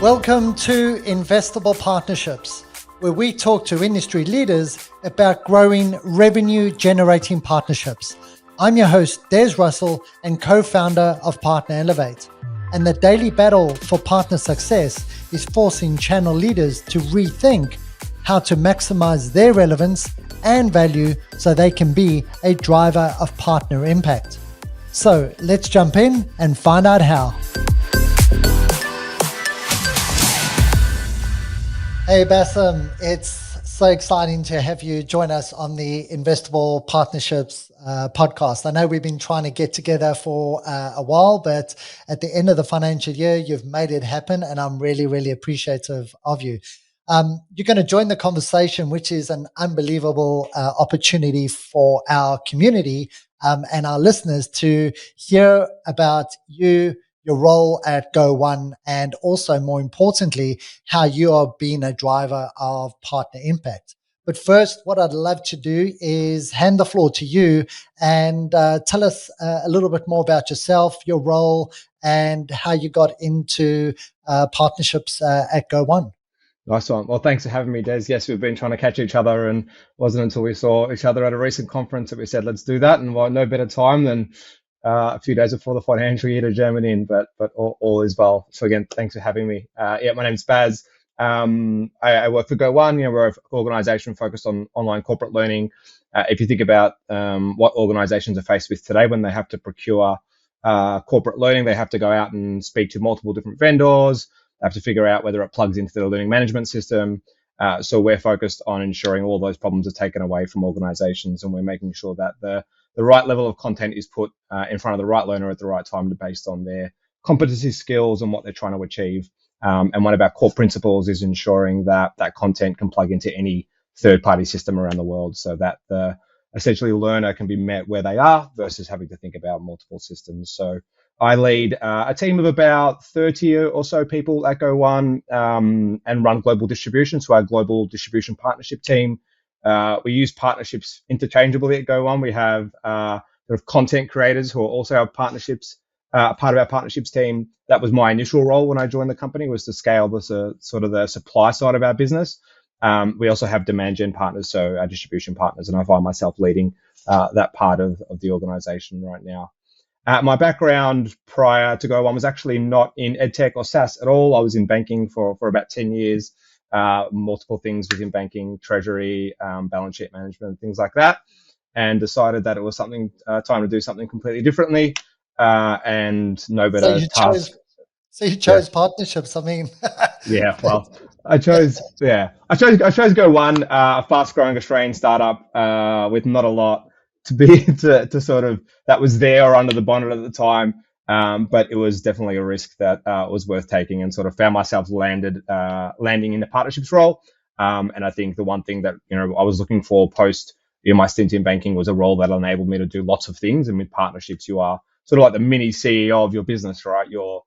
Welcome to Investible Partnerships, where we talk to industry leaders about growing revenue-generating partnerships. I'm your host, Des Russell, and co-founder of Partner Elevate. And the daily battle for partner success is forcing channel leaders to rethink how to maximize their relevance and value so they can be a driver of partner impact. So let's jump in and find out how. Hey Basem, it's so exciting to have you join us on the Investible Partnerships podcast. I know we've been trying to get together for a while, but at the end of the financial year, you've made it happen, and I'm really, really appreciative of you. You're going to join the conversation, which is an unbelievable opportunity for our community and our listeners to hear about you, your role at Go1, and also, more importantly, how you are being a driver of partner impact. But first, what I'd love to do is hand the floor to you and tell us a little bit more about yourself, your role, and how you got into partnerships at Go1. Nice one. Well, thanks for having me, Des. Yes, we've been trying to catch each other, and it wasn't until we saw each other at a recent conference that we said, let's do that. And no better time than a few days before the financial year to jam it in, but all is well. So again, thanks for having me. My name's Baz. I work for Go1. We're an organization focused on online corporate learning. If you think about what organizations are faced with today when they have to procure corporate learning, they have to go out and speak to multiple different vendors. They have to figure out whether it plugs into their learning management system. So we're focused on ensuring all those problems are taken away from organizations, and we're making sure that the right level of content is put in front of the right learner at the right time based on their competency, skills, and what they're trying to achieve. And one of our core principles is ensuring that content can plug into any third-party system around the world, so that the essentially learner can be met where they are versus having to think about multiple systems. So I lead a team of about 30 or so people at Go1 and run global distribution, so our global distribution partnership team. We use partnerships interchangeably at Go1. We have sort of content creators who are also our partnerships, part of our partnerships team. That was my initial role when I joined the company, was to scale the sort of the supply side of our business. We also have demand gen partners, so our distribution partners, and I find myself leading that part of the organization right now. My background prior to Go1 was actually not in EdTech or SaaS at all. I was in banking for about 10 years. Multiple things within banking, treasury, balance sheet management, things like that, and decided that it was time to do something completely differently, and no better task. So you chose partnerships. I mean, yeah. Well, I chose Go1, a fast-growing Australian startup with not a lot to sort of that was there or under the bonnet at the time. But it was definitely a risk that was worth taking, and sort of found myself landing in the partnerships role. And I think the one thing that I was looking for post my stint in banking was a role that enabled me to do lots of things. And with partnerships, you are sort of like the mini CEO of your business, right? You're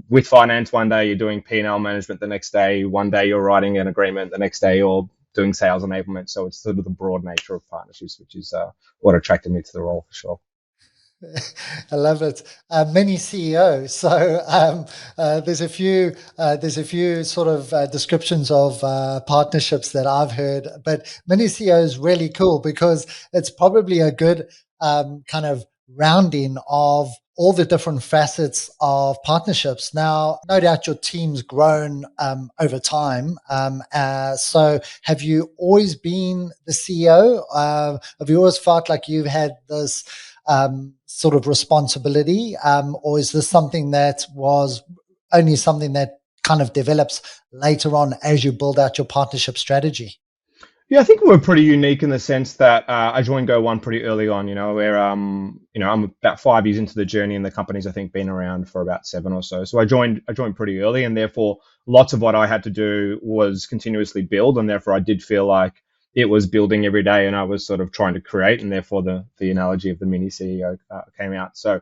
with finance one day, you're doing P&L management the next day. One day you're writing an agreement, the next day you're doing sales enablement. So it's sort of the broad nature of partnerships, which is what attracted me to the role for sure. I love it. Many CEOs. So there's a few sort of descriptions of partnerships that I've heard, but many CEOs really cool because it's probably a good kind of rounding of all the different facets of partnerships. Now, no doubt your team's grown over time. So have you always been the CEO? Have you always felt like you've had this sort of responsibility, or is this something that was only something that kind of develops later on as you build out your partnership strategy? Yeah, I think we're pretty unique in the sense that I joined Go1 pretty early on. Where I'm about 5 years into the journey, and the company's I think been around for about 7 or so. So I joined pretty early, and therefore lots of what I had to do was continuously build, and therefore I did feel like it was building every day, and I was sort of trying to create, and therefore the analogy of the mini CEO came out. So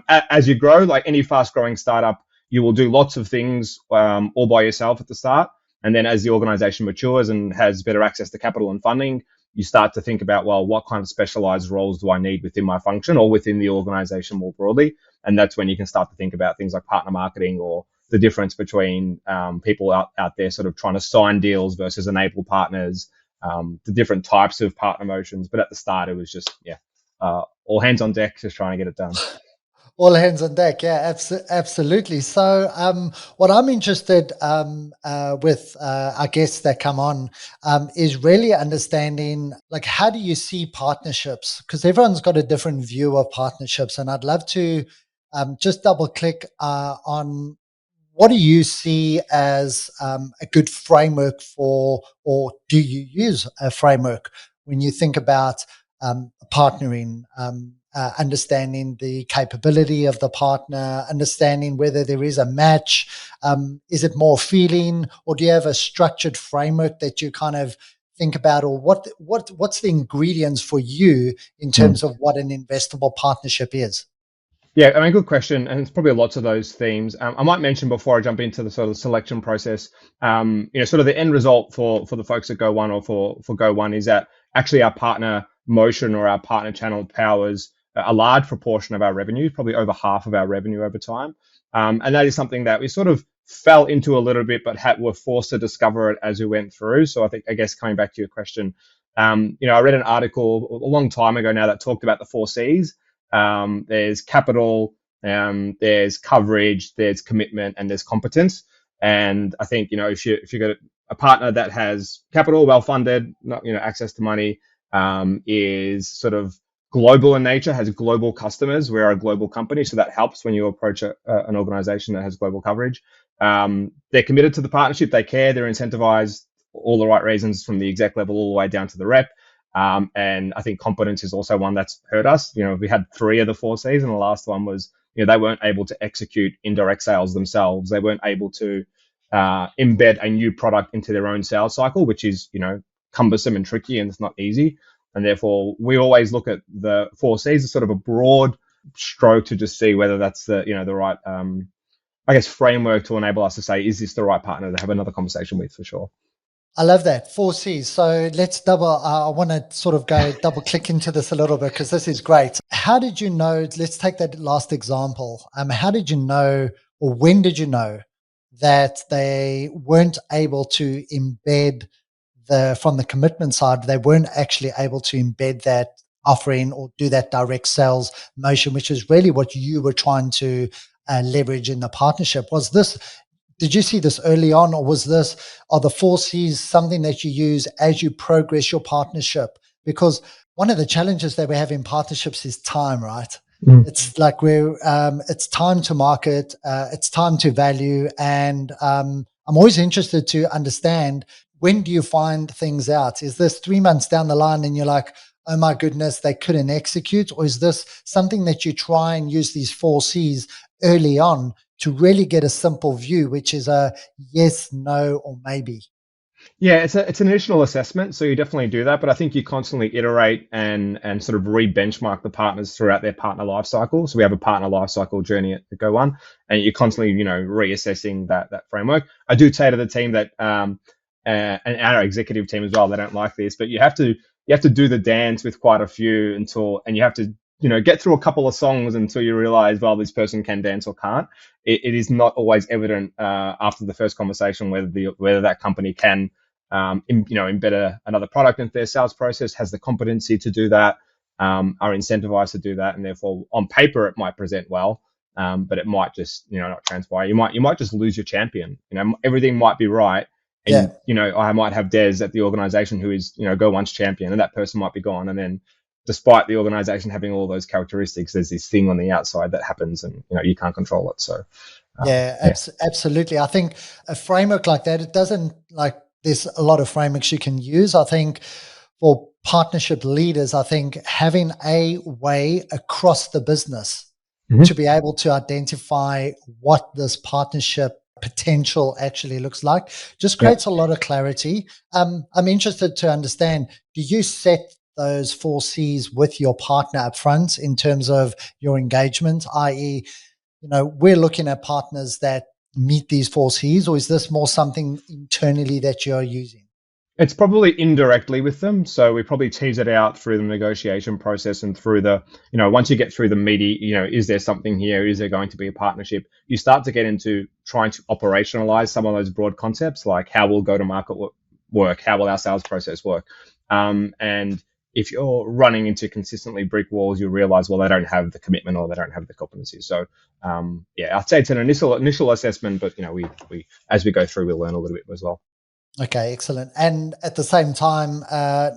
as you grow, like any fast-growing startup, you will do lots of things all by yourself at the start. And then as the organization matures and has better access to capital and funding, you start to think about, well, what kind of specialized roles do I need within my function or within the organization more broadly? And that's when you can start to think about things like partner marketing or the difference between people out there sort of trying to sign deals versus enable partners, the different types of partner motions. But at the start, it was just, all hands on deck, just trying to get it done. All hands on deck. Yeah, absolutely. So, what I'm interested with our guests that come on is really understanding, like, how do you see partnerships? Because everyone's got a different view of partnerships, and I'd love to just double click on what do you see as a good framework for, or do you use a framework when you think about partnering? Understanding the capability of the partner, understanding whether there is a match. Is it more feeling, or do you have a structured framework that you kind of think about, or what's the ingredients for you in terms of what an investable partnership is? Yeah, I mean, good question, and it's probably lots of those themes. I might mention before I jump into the sort of selection process, sort of the end result for the folks at Go One, or for Go One, is that actually our partner motion or our partner channel powers a large proportion of our revenue, probably over half of our revenue over time. And that is something that we sort of fell into a little bit, but were forced to discover it as we went through. So I guess coming back to your question, I read an article a long time ago now that talked about the 4 C's. There's capital, there's coverage, there's commitment, and there's competence. And I think, if you got a partner that has capital, well funded, access to money, is sort of global in nature, has global customers. We're a global company, so that helps when you approach an organization that has global coverage. They're committed to the partnership. They care. They're incentivized, all the right reasons, from the exec level all the way down to the rep. And I think competence is also one that's hurt us. We had 3 of the 4 C's, and the last one was, they weren't able to execute indirect sales themselves. They weren't able to embed a new product into their own sales cycle, which is, cumbersome and tricky, and it's not easy. And therefore, we always look at the 4 C's as sort of a broad stroke to just see whether that's the right, framework to enable us to say, is this the right partner to have another conversation with, for sure. I love that. 4 C's. So let's I want to sort of go double click into this a little bit, because this is great. How did you know, let's take that last example. How did you know, or when did you know that they weren't able to embed from the commitment side, they weren't actually able to embed that offering or do that direct sales motion, which is really what you were trying to leverage in the partnership? Did you see this early on, or are the 4 C's something that you use as you progress your partnership? Because one of the challenges that we have in partnerships is time, right? It's like it's time to market, it's time to value. And I'm always interested to understand, when do you find things out? Is this 3 months down the line and you're like, oh my goodness, they couldn't execute? Or is this something that you try and use these 4 C's early on to really get a simple view, which is a yes, no, or maybe? Yeah, it's an initial assessment, so you definitely do that. But I think you constantly iterate and sort of re-benchmark the partners throughout their partner life cycle. So we have a partner life cycle journey at Go One, and you're constantly, reassessing that framework. I do say to the team that, and our executive team as well, they don't like this, but you have to do the dance with quite a few and you have to get through a couple of songs until you realize, well, this person can dance or can't. It is not always evident after the first conversation whether that company can embed another product into their sales process, has the competency to do that, are incentivized to do that, and therefore on paper it might present well, but it might just not transpire. You might just lose your champion. Everything might be right. And, I might have Des at the organization who is, Go One's champion, and that person might be gone. And then despite the organization having all those characteristics, there's this thing on the outside that happens, and, you can't control it. So, absolutely. I think a framework like that, it doesn't, there's a lot of frameworks you can use. I think for partnership leaders, I think having a way across the business to be able to identify what this partnership potential actually looks like just creates a lot of clarity. I'm interested to understand, do you set those 4 C's with your partner up front in terms of your engagement, i.e., we're looking at partners that meet these 4 C's, or is this more something internally that you're using? It's probably indirectly with them. So we probably tease it out through the negotiation process and through the, once you get through the meaty, is there something here? Is there going to be a partnership? You start to get into trying to operationalize some of those broad concepts, like how will go to market work? How will our sales process work? And if you're running into consistently brick walls, you realize, well, they don't have the commitment or they don't have the competency. So, I'd say it's an initial assessment, but we as we go through, we'll learn a little bit as well. Okay, excellent. And at the same time,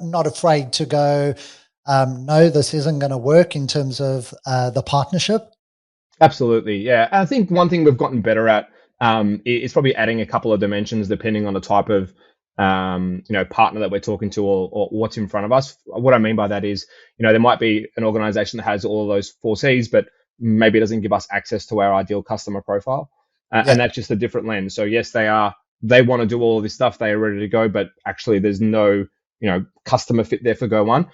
not afraid to go, no, this isn't going to work in terms of the partnership. Absolutely, yeah. I think one thing we've gotten better at is probably adding a couple of dimensions depending on the type of partner that we're talking to or what's in front of us. What I mean by that is, there might be an organization that has all of those 4Cs, but maybe it doesn't give us access to our ideal customer profile. And that's just a different lens. So yes, they want to do all of this stuff. They are ready to go, but actually there's no, customer fit there for go one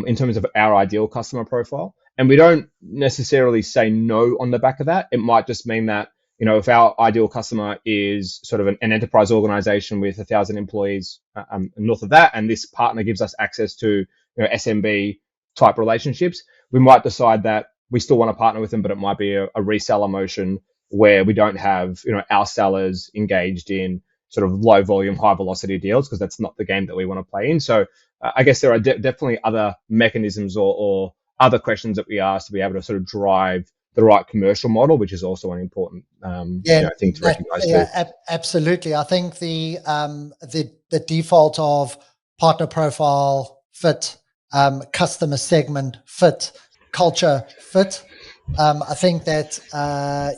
in terms of our ideal customer profile. And we don't necessarily say no on the back of that. It might just mean that, if our ideal customer is sort of an enterprise organization with 1,000 employees north of that, and this partner gives us access to SMB type relationships, we might decide that we still want to partner with them, but it might be a reseller motion where we don't have our sellers engaged in sort of low volume, high velocity deals, because that's not the game that we want to play in. So I guess there are definitely other mechanisms or other questions that we ask to be able to sort of drive the right commercial model, which is also an important thing to recognize too. Absolutely. I think the default of partner profile fit, customer segment fit, culture fit. I think that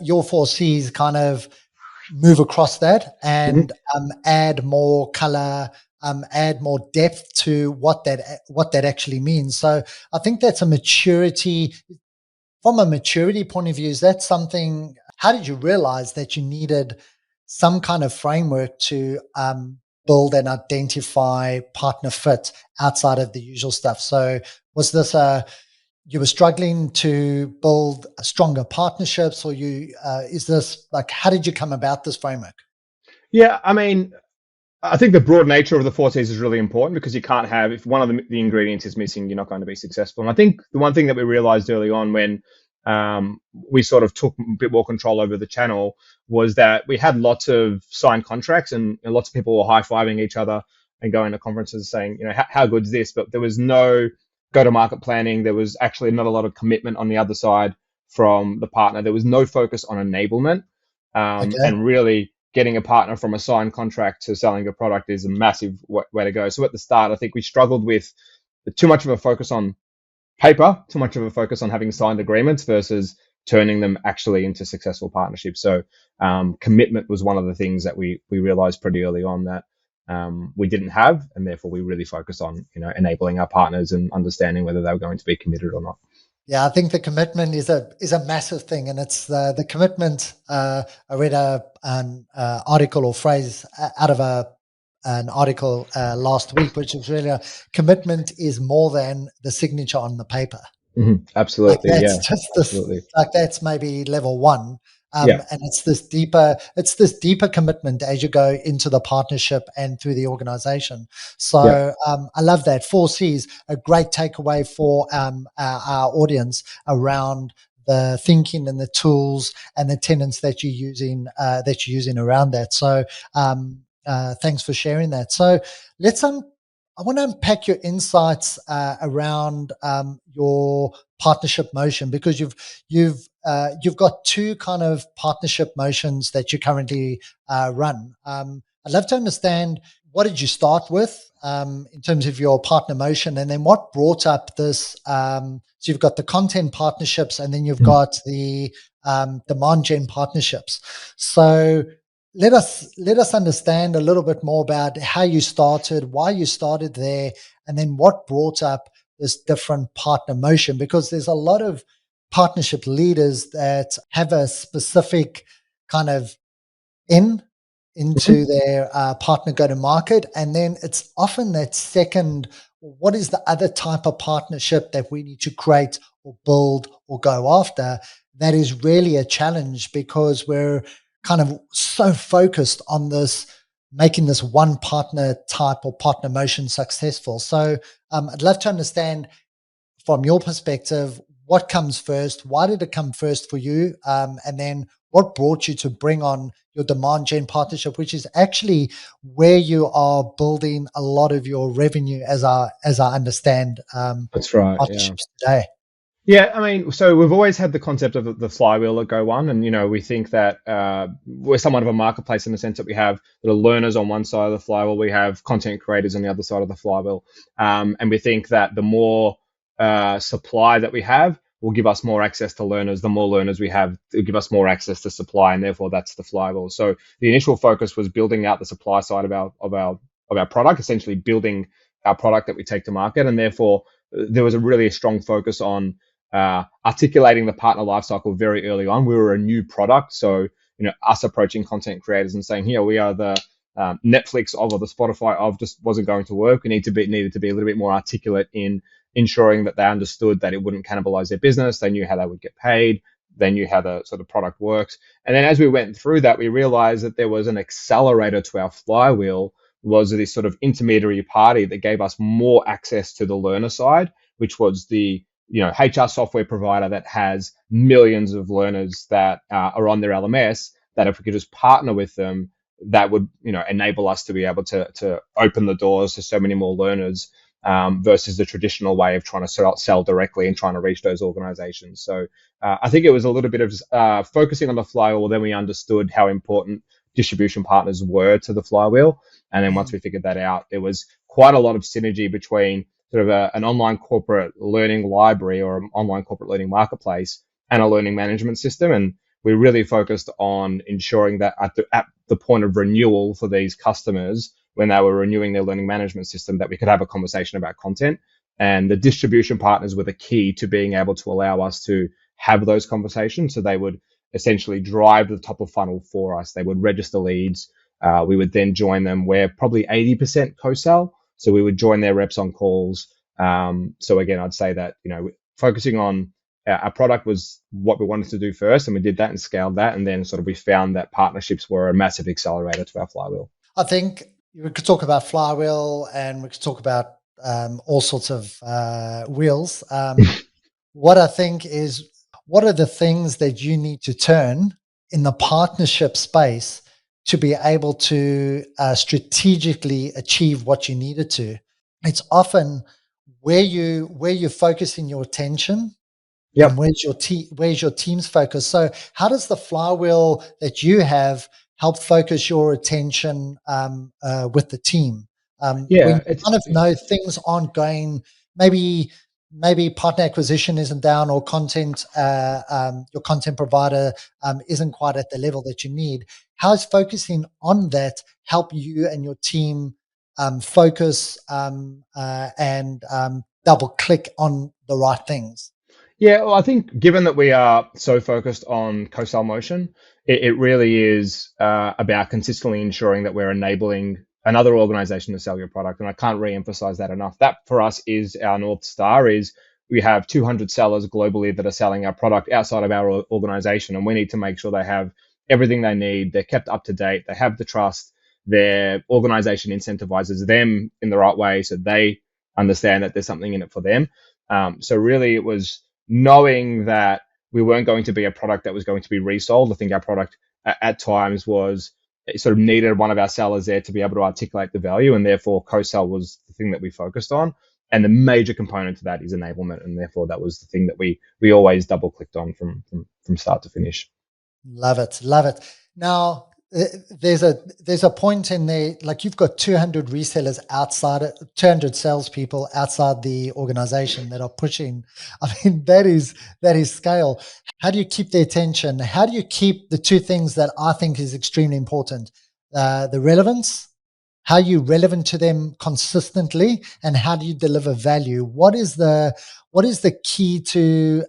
your 4Cs kind of move across that and add more color, add more depth to what that actually means. So I think that's a maturity. From a maturity point of view, is that something? How did you realize that you needed some kind of framework to build and identify partner fit outside of the usual stuff? So was this you were struggling to build stronger partnerships, or is this like, how did you come about this framework? Yeah, I mean, I think the broad nature of the 4Cs is really important, because you can't have, if one of the ingredients is missing, you're not going to be successful. And I think the one thing that we realized early on when we sort of took a bit more control over the channel was that we had lots of signed contracts and lots of people were high-fiving each other and going to conferences saying, how good is this? But there was no go-to-market planning. There was actually not a lot of commitment on the other side from the partner. There was no focus on enablement and really getting a partner from a signed contract to selling a product is a massive way to go. So at the start, I think we struggled with too much of a focus on paper, too much of a focus on having signed agreements versus turning them actually into successful partnerships. So commitment was one of the things that we realized pretty early on that we didn't have, and therefore we really focused on enabling our partners and understanding whether they were going to be committed or not. Yeah, I think the commitment is a massive thing, and it's the commitment. I read an article or phrase out of an article last week, which is really commitment is more than the signature on the paper. Mm-hmm. Absolutely, like absolutely. Like that's maybe level one. And it's this deeper commitment as you go into the partnership and through the organization. So I love that. 4Cs, a great takeaway for our audience around the thinking and the tools and the tenets that you're using around that. So thanks for sharing that. So I want to unpack your insights around your partnership motion, because you've got two kind of partnership motions that you currently run. I'd love to understand, what did you start with in terms of your partner motion, and then what brought up this? So you've got the content partnerships, and then you've got the demand gen partnerships. So let us understand a little bit more about how you started, why you started there, and then what brought up this different partner motion, because there's a lot of partnership leaders that have a specific kind of into their partner go-to-market, and then it's often that second, what is the other type of partnership that we need to create or build or go after? That is really a challenge, because we're kind of so focused on this making this one partner type or partner motion successful. So I'd love to understand from your perspective, what comes first? Why did it come first for you? And then what brought you to bring on your demand gen partnership, which is actually where you are building a lot of your revenue, as I understand That's right. Yeah. partnerships today. Yeah, I mean, so we've always had the concept of the flywheel at Go One, and we think that we're somewhat of a marketplace in the sense that we have the learners on one side of the flywheel, we have content creators on the other side of the flywheel, and we think that the more supply that we have will give us more access to learners. The more learners we have, will give us more access to supply, and therefore that's the flywheel. So the initial focus was building out the supply side of our product, essentially building our product that we take to market, and therefore there was a really strong focus on articulating the partner lifecycle very early on. We were a new product, so us approaching content creators and saying, "Here we are, the Netflix of or the Spotify of," just wasn't going to work. We needed to be a little bit more articulate in ensuring that they understood that it wouldn't cannibalize their business. They knew how they would get paid. They knew how the sort of product works. And then as we went through that, we realized that there was an accelerator to our flywheel, was this sort of intermediary party that gave us more access to the learner side, which was the HR software provider that has millions of learners that are on their LMS, that if we could just partner with them, that would enable us to be able to open the doors to so many more learners, versus the traditional way of trying to sell directly and trying to reach those organizations. So I think it was a little bit of focusing on the flywheel. Then we understood how important distribution partners were to the flywheel. And then once we figured that out, there was quite a lot of synergy between sort of an online corporate learning library or an online corporate learning marketplace and a learning management system. And we really focused on ensuring that at the point of renewal for these customers, when they were renewing their learning management system, that we could have a conversation about content. And the distribution partners were the key to being able to allow us to have those conversations. So they would essentially drive the top of funnel for us. They would register leads. We would then join them. We're probably 80% co-sell. So we would join their reps on calls. So again, I'd say that, focusing on our product was what we wanted to do first, and we did that and scaled that. And then sort of we found that partnerships were a massive accelerator to our flywheel. I think we could talk about flywheel and we could talk about all sorts of wheels. What I think is, what are the things that you need to turn in the partnership space to be able to strategically achieve what you needed to? It's often where you're focusing your attention. Yep. And where's your team's focus? So how does the flywheel that you have help focus your attention with the team? When you kind of know things aren't going, maybe partner acquisition isn't down, or content, your content provider isn't quite at the level that you need. How is focusing on that help you and your team focus and double click on the right things? Yeah, well, I think given that we are so focused on co-sell motion, it really is about consistently ensuring that we're enabling another organization to sell your product. And I can't re-emphasize that enough. That for us is our North Star. Is we have 200 sellers globally that are selling our product outside of our organization, and we need to make sure they have everything they need. They're kept up to date. They have the trust. Their organization incentivizes them in the right way, so they understand that there's something in it for them. So really it was knowing that we weren't going to be a product that was going to be resold. I think our product at times was, it sort of needed one of our sellers there to be able to articulate the value, and therefore co-sell was the thing that we focused on. And the major component to that is enablement, and therefore that was the thing that we always double clicked on from start to finish. Love it. Now, there's a point in there, like you've got 200 resellers outside, 200 salespeople outside the organization that are pushing. I mean, that is scale. How do you keep their attention? How do you keep the two things that I think is extremely important? The relevance, how are you relevant to them consistently, and how do you deliver value? What is the key to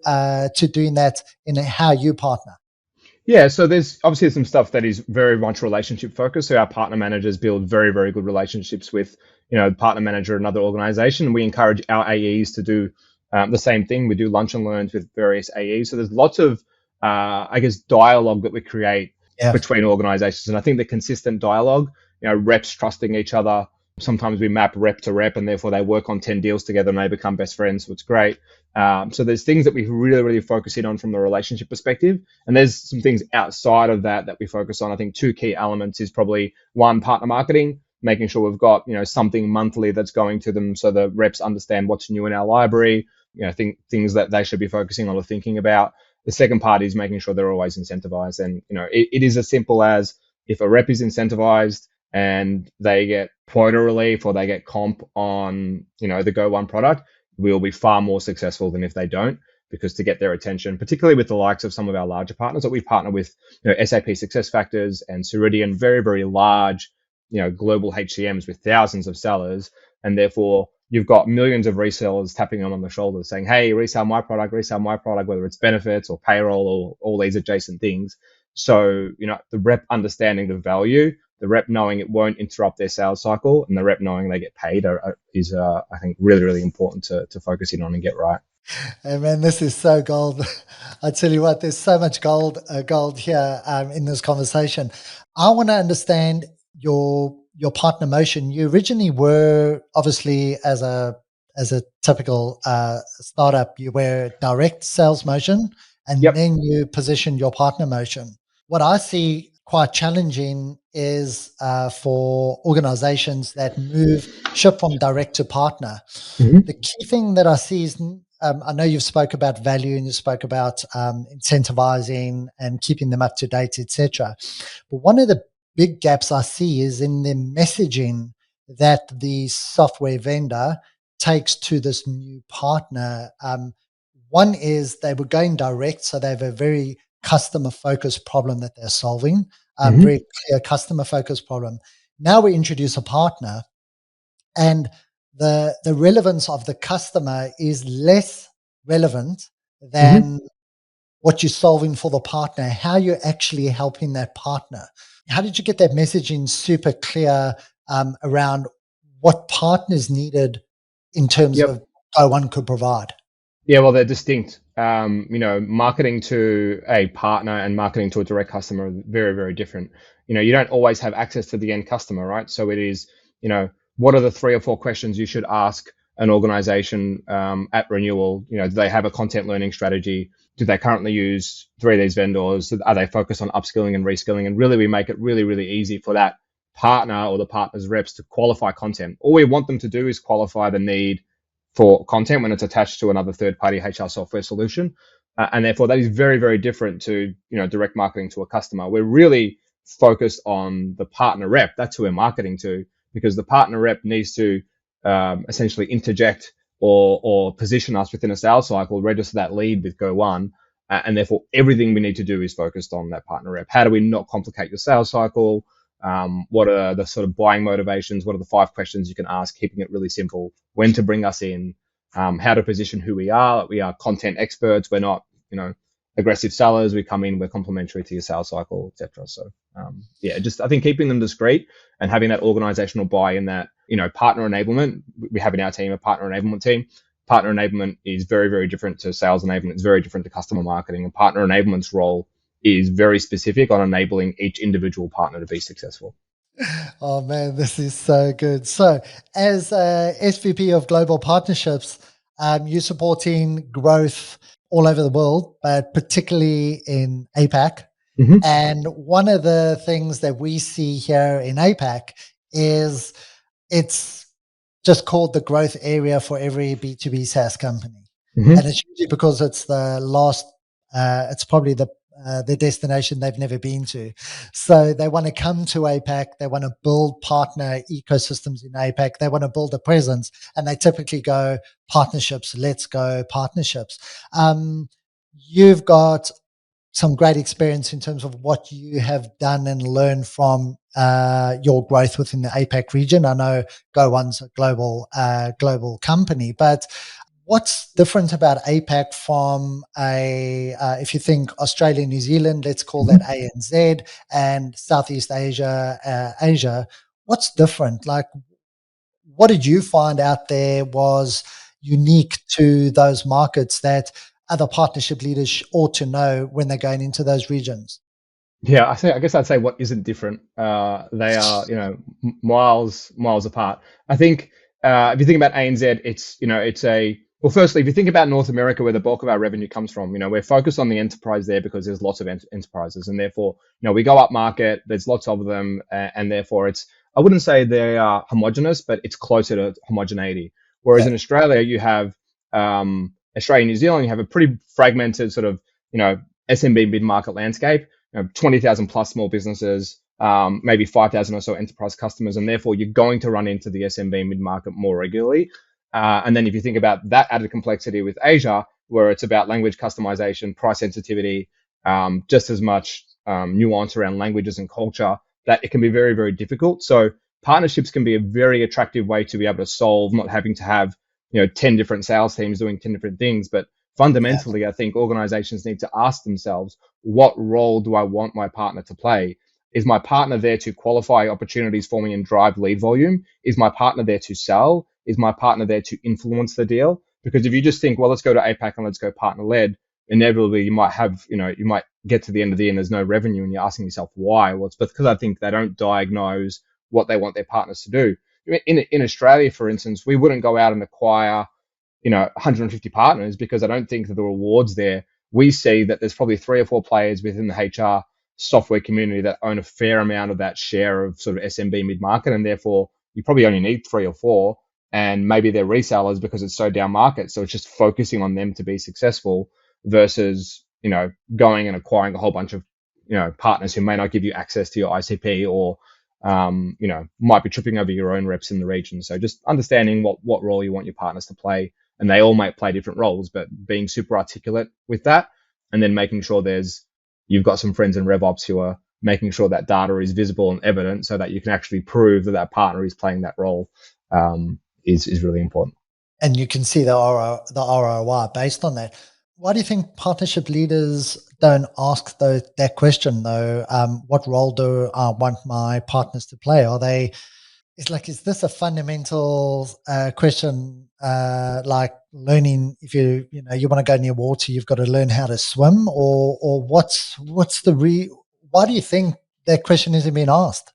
doing that in how you partner? Yeah, so there's obviously some stuff that is very much relationship focused. So our partner managers build very, very good relationships with, the partner manager at another organization. We encourage our AEs to do the same thing. We do lunch and learns with various AEs. So there's lots of, dialogue that we create between organizations. And I think the consistent dialogue reps trusting each other. Sometimes we map rep to rep, and therefore they work on 10 deals together and they become best friends. So it's great. So there's things that we really, really focus in on from the relationship perspective. And there's some things outside of that we focus on. I think two key elements is probably one, partner marketing, making sure we've got, something monthly that's going to them so the reps understand what's new in our library, things that they should be focusing on or thinking about. The second part is making sure they're always incentivized. And, it is as simple as if a rep is incentivized and they get quota relief or they get comp on, the Go One product, we'll be far more successful than if they don't, because to get their attention, particularly with the likes of some of our larger partners that we partner with, SAP SuccessFactors and Ceridian, very, very large, global HCMs with thousands of sellers. And therefore you've got millions of resellers tapping them on the shoulder saying, hey, resell my product, whether it's benefits or payroll or all these adjacent things. So, the rep understanding the value, the rep knowing it won't interrupt their sales cycle, and the rep knowing they get paid is, I think, really, really important to focus in on and get right. Hey man, this is so gold. I tell you what, there's so much gold here in this conversation. I want to understand your partner motion. You originally were obviously as a typical startup, you were direct sales motion, and Yep. then you positioned your partner motion. What I see quite challenging is for organizations that shift from direct to partner. Mm-hmm. The key thing that I see is, I know you've spoke about value and you spoke about incentivizing and keeping them up to date, etc. But one of the big gaps I see is in the messaging that the software vendor takes to this new partner. One is they were going direct, so they have a very customer-focused problem that they're solving, very clear customer-focused problem. Now we introduce a partner, and the relevance of the customer is less relevant than what you're solving for the partner, how you're actually helping that partner. How did you get that messaging super clear around what partners needed in terms of what one could provide? Yeah, well, they're distinct. Marketing to a partner and marketing to a direct customer are very, very different. You don't always have access to the end customer, right? So it is, what are the 3 or 4 questions you should ask an organization at renewal? Do they have a content learning strategy? Do they currently use 3 of these vendors? Are they focused on upskilling and reskilling? And really, we make it really, really easy for that partner or the partner's reps to qualify content. All we want them to do is qualify the need for content when it's attached to another third-party HR software solution. And therefore, that is very, very different to direct marketing to a customer. We're really focused on the partner rep. That's who we're marketing to, because the partner rep needs to essentially interject or position us within a sales cycle, register that lead with Go One. And therefore, everything we need to do is focused on that partner rep. How do we not complicate your sales cycle? What are the sort of buying motivations? What are the 5 questions you can ask, keeping it really simple? When to bring us in? How to position who we are. We are content experts. We're not, aggressive sellers. We come in, we're complementary to your sales cycle, etc. So, I think keeping them discreet and having that organizational buy-in, that, partner enablement. We have in our team a partner enablement team. Partner enablement is very, very different to sales enablement. It's very different to customer marketing. And partner enablement's role is very specific on enabling each individual partner to be successful. Oh man, this is so good. So as SVP of Global Partnerships, you're supporting growth all over the world, but particularly in APAC. And one of the things that we see here in APAC is it's just called the growth area for every B2B SaaS company. And it's usually because it's the last, it's probably the destination they've never been to. So they want to come to APAC. They want to build partner ecosystems in APAC. They want to build a presence, and they typically go partnerships. Let's go partnerships. You've got some great experience in terms of what you have done and learned from your growth within the APAC region. I know Go One's a global company, but what's different about APAC from if you think Australia, New Zealand, let's call that ANZ, and Southeast Asia, Asia, what's different? Like, what did you find out there was unique to those markets that other partnership leaders ought to know when they're going into those regions? Yeah, I guess I'd say what isn't different. They are, miles apart. I think if you think about ANZ, it's a well. Firstly, if you think about North America, where the bulk of our revenue comes from, we're focused on the enterprise there because there's lots of enterprises, and therefore, we go up market. There's lots of them, and therefore, I wouldn't say they are homogenous, but it's closer to homogeneity. Whereas Yeah, in Australia, you have Australia and New Zealand, you have a pretty fragmented sort of SMB mid market landscape. 20,000 plus small businesses, maybe 5,000 or so enterprise customers, and therefore you're going to run into the SMB mid-market more regularly. And then if you think about that added complexity with Asia, where it's about language customization, price sensitivity, just as much nuance around languages and culture, that it can be very, very difficult. So partnerships can be a very attractive way to be able to solve, not having to have 10 different sales teams doing 10 different things, but yeah, fundamentally, I think organizations need to ask themselves, what role do I want my partner to play? Is my partner there to qualify opportunities for me and drive lead volume? Is my partner there to sell? Is my partner there to influence the deal? Because if you just think, well, let's go to APAC and let's go partner led, inevitably you might have, you might get to the end of the year and there's no revenue and you're asking yourself why. Well, it's because I think they don't diagnose what they want their partners to do. In Australia, for instance, we wouldn't go out and acquire 150 partners because I don't think that the rewards there. We see that there's probably 3 or 4 players within the HR software community that own a fair amount of that share of sort of SMB mid market, and therefore you probably only need 3 or 4, and maybe they're resellers because it's so down market. So it's just focusing on them to be successful versus going and acquiring a whole bunch of partners who may not give you access to your ICP or might be tripping over your own reps in the region. So just understanding what role you want your partners to play, and they all might play different roles, but being super articulate with that, and then making sure you've got some friends in RevOps who are making sure that data is visible and evident, so that you can actually prove that that partner is playing that role, is really important. and you can see the ROI based on that. Why do you think partnership leaders don't ask that question though? What role do I want my partners to play? Is this a fundamental question, like learning if you want to go near water, you've got to learn how to swim, or what's why do you think that question isn't being asked?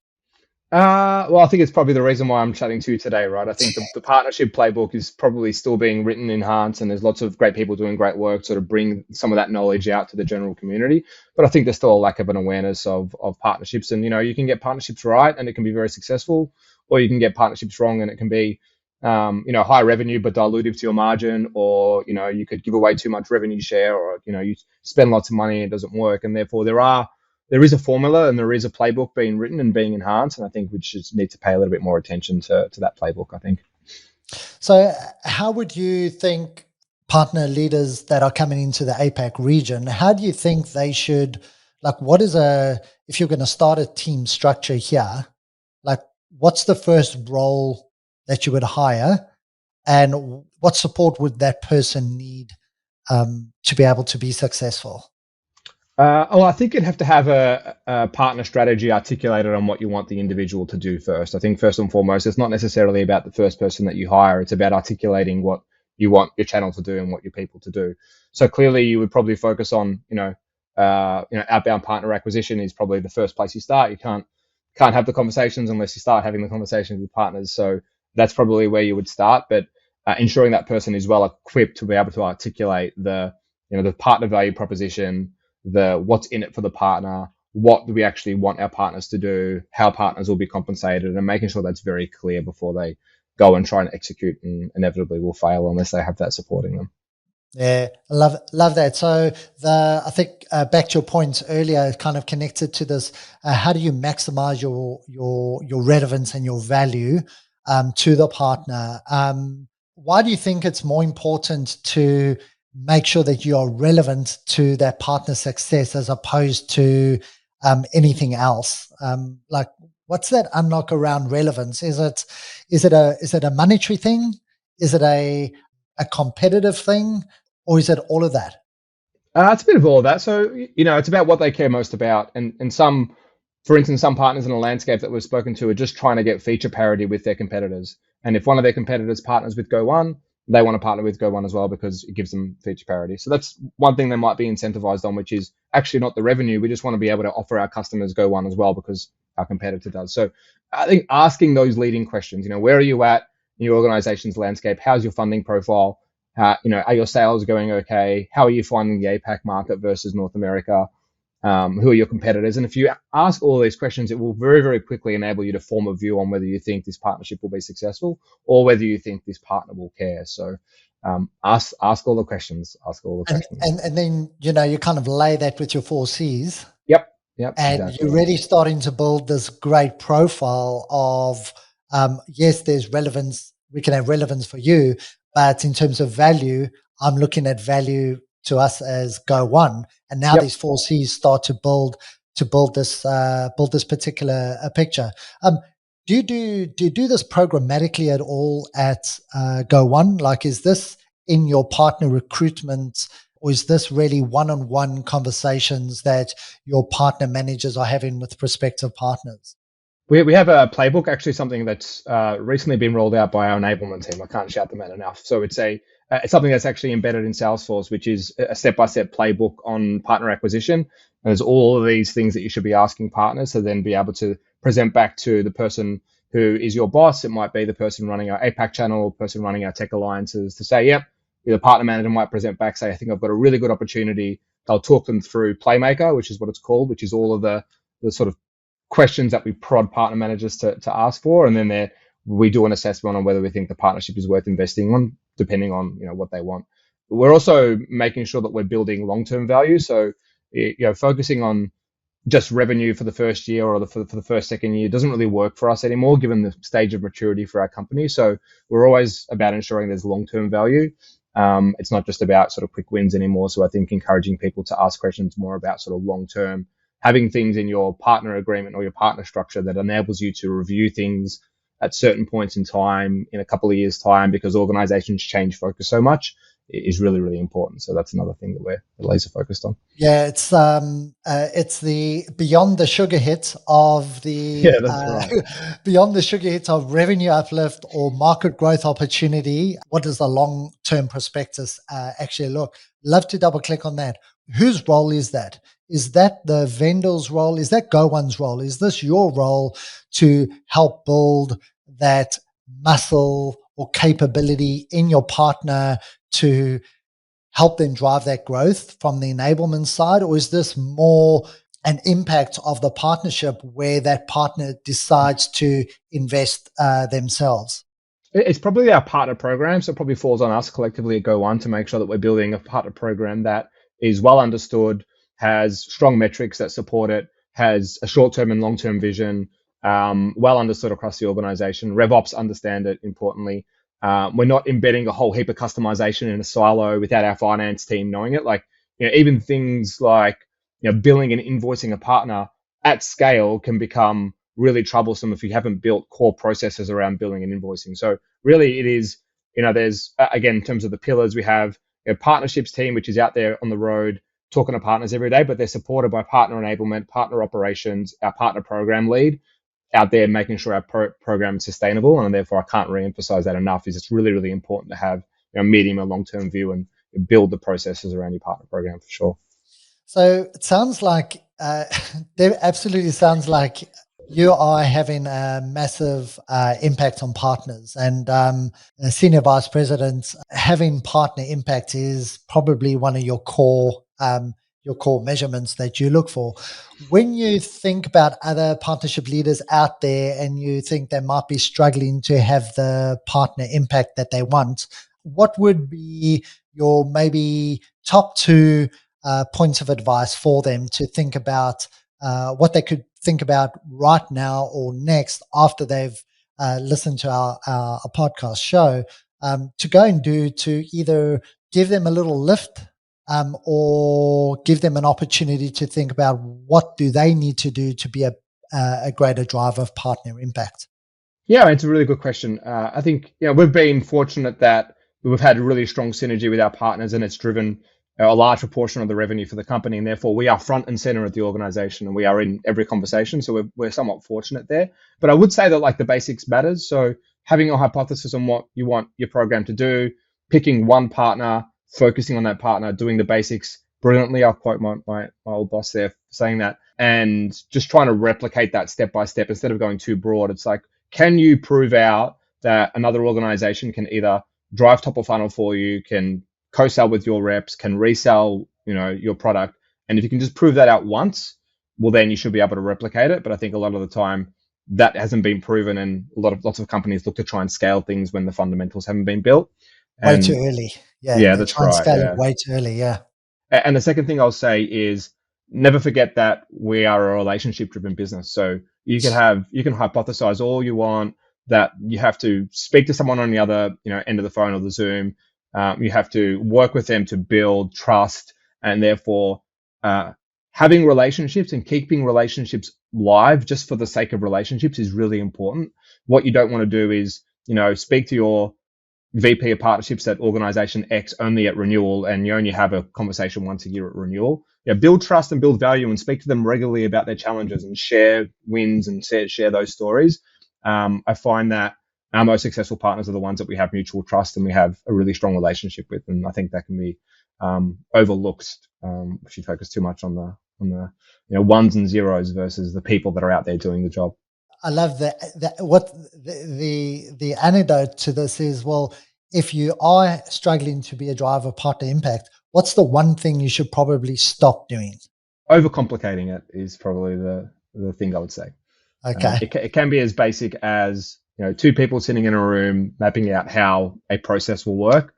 Well, I think it's probably the reason why I'm chatting to you today, right? I think the partnership playbook is probably still being written, enhanced, and there's lots of great people doing great work, sort of bring some of that knowledge out to the general community. But I think there's still a lack of an awareness of partnerships, and you can get partnerships right, and it can be very successful, or you can get partnerships wrong, and it can be high revenue but dilutive to your margin, or you could give away too much revenue share, or you spend lots of money and it doesn't work, and therefore there is a formula and there is a playbook being written and being enhanced. And I think we just need to pay a little bit more attention to that playbook, I think. So how would you think partner leaders that are coming into the APAC region, how do you think they should, like, if you're going to start a team structure here, like, what's the first role that you would hire, and what support would that person need to be able to be successful? I think you'd have to have a partner strategy articulated on what you want the individual to do first. I think first and foremost, it's not necessarily about the first person that you hire. It's about articulating what you want your channel to do and what your people to do. So clearly, you would probably focus on outbound partner acquisition is probably the first place you start. You can't have the conversations unless you start having the conversations with partners. So that's probably where you would start. But ensuring that person is well equipped to be able to articulate the partner value proposition, the what's in it for the partner, what do we actually want our partners to do, how partners will be compensated, and making sure that's very clear before they go and try and execute, and inevitably will fail unless they have that supporting them. Yeah, love that. So I think back to your point earlier, kind of connected to this. How do you maximize your relevance and your value to the partner? Why do you think it's more important to make sure that you are relevant to that partner's success as opposed to anything else? Like, what's that unlock around relevance? Is it a monetary thing? Is it a competitive thing? Or is it all of that? It's a bit of all of that. So, it's about what they care most about. And for instance, some partners in a landscape that we've spoken to are just trying to get feature parity with their competitors. And if one of their competitors partners with Go1, they want to partner with Go One as well because it gives them feature parity. So that's one thing they might be incentivized on, which is actually not the revenue. We just want to be able to offer our customers Go One as well because our competitor does. So I think asking those leading questions, where are you at in your organization's landscape? How's your funding profile? Are your sales going okay? How are you finding the APAC market versus North America? Who are your competitors? And if you ask all these questions, it will very, very quickly enable you to form a view on whether you think this partnership will be successful or whether you think this partner will care. So ask all the questions. Ask all the questions. And then, you kind of lay that with your 4Cs. Yep, And exactly. you're really starting to build this great profile of, yes, there's relevance. We can have relevance for you, but in terms of value, I'm looking at value to us as Go One. And now these 4Cs start to build this particular picture. Do you do this programmatically at all at Go One? Like, is this in your partner recruitment, or is this really one-on-one conversations that your partner managers are having with prospective partners? We have a playbook, actually something that's recently been rolled out by our enablement team. I can't shout them out enough. So it's something that's actually embedded in Salesforce, which is a step-by-step playbook on partner acquisition. And there's all of these things that you should be asking partners to then be able to present back to the person who is your boss. It might be the person running our APAC channel, person running our tech alliances, to say, yep, the partner manager might present back, say, I think I've got a really good opportunity. They'll talk them through Playmaker, which is what it's called, which is all of the sort of questions that we prod partner managers to ask for, and then we do an assessment on whether we think the partnership is worth investing on, depending on what they want. But we're also making sure that we're building long-term value. So focusing on just revenue for the first year or for the first second year doesn't really work for us anymore, given the stage of maturity for our company. So we're always about ensuring there's long-term value. It's not just about sort of quick wins anymore. So I think encouraging people to ask questions more about sort of long-term, having things in your partner agreement or your partner structure that enables you to review things at certain points in time, in a couple of years' time, because organizations change focus so much, is really, really important. So that's another thing that we're laser focused on. Yeah, it's the beyond the sugar hit of the right. beyond the sugar hit of revenue uplift or market growth opportunity. What does the long-term prospectus actually look? Love to double click on that. Whose role is that? Is that the vendor's role? Is that Go One's role? Is this your role to help build that muscle or capability in your partner to help them drive that growth from the enablement side? Or is this more an impact of the partnership where that partner decides to invest themselves? It's probably our partner program. So it probably falls on us collectively at Go One to make sure that we're building a partner program that is well understood, has strong metrics that support it, has a short-term and long-term vision, well understood across the organization. RevOps understand it, importantly. We're not embedding a whole heap of customization in a silo without our finance team knowing it. Like, even things like, billing and invoicing a partner at scale can become really troublesome if you haven't built core processes around billing and invoicing. So really it is, there's, again, in terms of the pillars, we have a partnerships team, which is out there on the road talking to partners every day, but they're supported by partner enablement, partner operations, our partner program lead out there making sure our program is sustainable. And therefore, I can't re-emphasize that enough, is it's really, really important to have a medium and long-term view and build the processes around your partner program for sure. So it sounds like, there absolutely sounds like you are having a massive impact on partners, and a senior vice president, having partner impact is probably one of your core measurements that you look for. When you think about other partnership leaders out there and you think they might be struggling to have the partner impact that they want, what would be your maybe top two points of advice for them to think about, what they could think about right now or next after they've listened to our podcast show, to go and do, to either give them a little lift or give them an opportunity to think about what do they need to do to be a greater driver of partner impact? Yeah, it's a really good question. I think we've been fortunate that we've had really strong synergy with our partners, and it's driven a large proportion of the revenue for the company, and therefore we are front and center of the organization, and we are in every conversation. So we're somewhat fortunate there. But I would say that, like, the basics matters. So having a hypothesis on what you want your program to do, picking one partner, focusing on that partner, doing the basics brilliantly. I'll quote my old boss there saying that, and just trying to replicate that step by step instead of going too broad. It's like, can you prove out that another organization can either drive top of funnel for you, can co-sell with your reps, can resell, your product. And if you can just prove that out once, well, then you should be able to replicate it. But I think a lot of the time that hasn't been proven, and lots of companies look to try and scale things when the fundamentals haven't been built. Way too early. Yeah, that's try and right. scale it way too early. Yeah. And the second thing I'll say is never forget that we are a relationship-driven business. So you can hypothesize all you want that you have to speak to someone on the other, end of the phone or the Zoom. You have to work with them to build trust, and therefore having relationships and keeping relationships live just for the sake of relationships is really important. What you don't want to do is, speak to your VP of partnerships at organization X only at renewal, and you only have a conversation once a year at renewal. Build trust and build value and speak to them regularly about their challenges and share wins and share those stories. I find that our most successful partners are the ones that we have mutual trust and we have a really strong relationship with. And I think that can be overlooked if you focus too much on the ones and zeros versus the people that are out there doing the job. I love that. What the antidote to this is, well, if you are struggling to be a driver of partner impact, what's the one thing you should probably stop doing? Overcomplicating it is probably the thing I would say. Okay. It can be as basic as two people sitting in a room mapping out how a process will work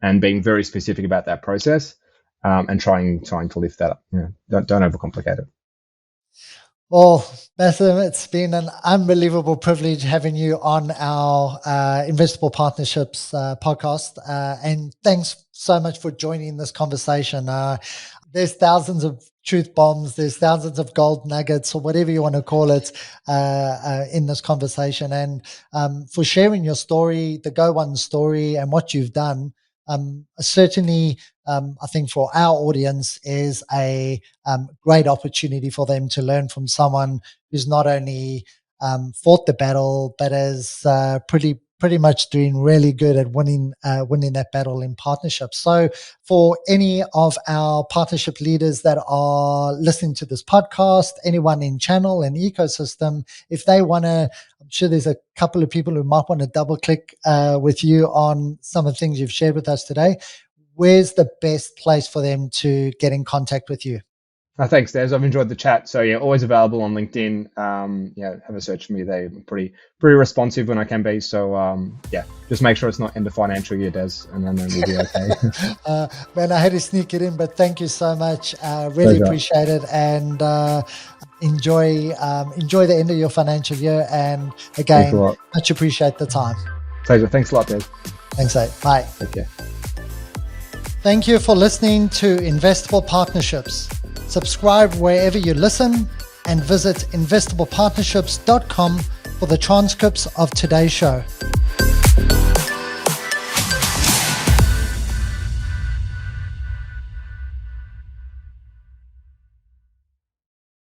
and being very specific about that process, and trying to lift that up. Don't overcomplicate it. Well, Basem, it's been an unbelievable privilege having you on our Investible Partnerships podcast. And thanks so much for joining this conversation. There's thousands of truth bombs, there's thousands of gold nuggets, or whatever you want to call it, in this conversation. And for sharing your story, the Go One story, and what you've done. Certainly, I think for our audience is a great opportunity for them to learn from someone who's not only fought the battle, but is pretty much doing really good at winning that battle in partnership. So for any of our partnership leaders that are listening to this podcast, anyone in channel and ecosystem, if they want to, I'm sure there's a couple of people who might want to double click with you on some of the things you've shared with us today. Where's the best place for them to get in contact with you? Thanks, Des. I've enjoyed the chat. So always available on LinkedIn. Have a search for me. They're pretty responsive when I can be. So just make sure it's not end of financial year, Des, and then we'll be okay. Man, I had to sneak it in, but thank you so much. Really appreciate it, and enjoy the end of your financial year. And again, much appreciate the time. Pleasure. Thanks a lot, Des. Thanks, mate. Bye. Take care. Thank you for listening to Investible Partnerships. Subscribe wherever you listen and visit investablepartnerships.com for the transcripts of today's show.